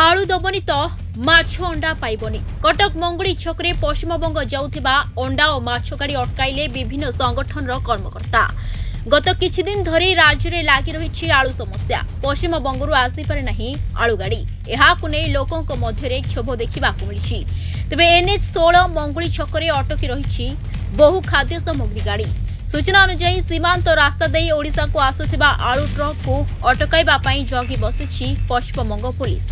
आलू दबनी तो माछ अंडा पाइबनी। कटक मंगुड़ी छकरे पश्चिमबंग जाउथिबा अंडा और माछ गाड़ी अटकाइले विभिन्न संगठन कर्मकर्ता। गत किछि दिन धरी राज्य में लागि रही आलू समस्या। पश्चिमबंगरू आसीपारे नहीं आलू गाड़ी। एहाकु नै लोकंक मध्यरे क्षोभ देखिबाकु मिलिछि। तेबे NH16 मंगुड़ी छकरे अटकी रही बहु खाद्य सामग्री गाड़ी। सूचना अनुसार सीमांत रास्ता दे ओडिशा को आसुथिबा आलू ट्रक को अटकाइबा पई जगी बसिछि पश्चिमबंग पुलिस।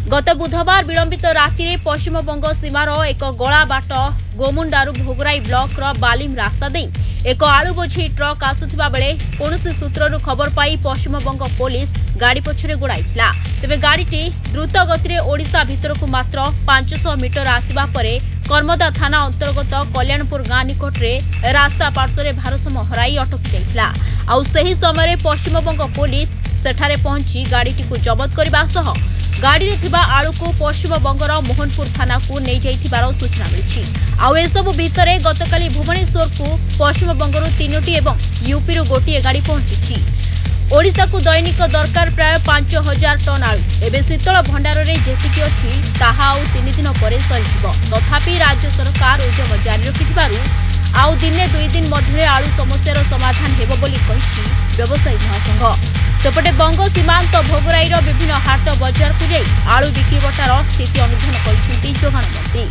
गत बुधवार विलंबित राति रे पश्चिमबंग सीमार एक गला बाट गोमुंडारू भोगराई ब्लॉक रो बालिम रास्ता दे एक आलू बोझी ट्रक आसुथिबा बेले कोनोसी सूत्ररु खबर पाई पश्चिमबंग पुलिस गाड़ी पछरे गुड़ाइथिला। तेबे गाड़ीटी द्रुत गति रे ओडिशा भितरकु मात्र 500 मीटर आसिबा परे कर्मदा थाना अंतर्गत कल्याणपुर गाँ निकट रे रास्ता पार्श्व भारसाम्य हराई अटकी जाइथिला। आउ सही समय पश्चिमबंग पुलिस सेठारे पहुंची गाड़ीटी को जबत करबा सह गाड़ी रे थिबा आलू को पश्चिमबंगर मोहनपुर थाना को नहीं जाइथिबार सूचना मिली। आउ एसबु भितरे गतकाली भुवनेश्वर को पश्चिमबंगर 3टी एवं यूपी रु गोटे गाड़ी पहुंची। ओडिशा को दैनिक दरकार प्राय 5000 टन आलू। एबे शीतल भंडार रे जेतिकी अछि ताहा आउ 3 दिन परे सरिजिबो। तथापि राज्य सरकार उद्यम जारी रखिथिबारु आउ दिने 2 दिन मध्य आलू समस्यार समाधान हेबो बोली कहिछि व्यवसायी महासंघ। सेपटे बंग सीमांत भोगराईर विभिन्न हाट बजार को जाई आलू बिक्री बटार स्थिति अनुधान करछन्ती जोगाण मंत्री।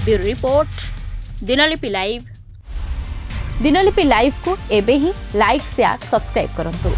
Bureau report Dinalipi live. Dinalipi live को एबे ही लाइक शेयर सब्सक्राइब करंतु।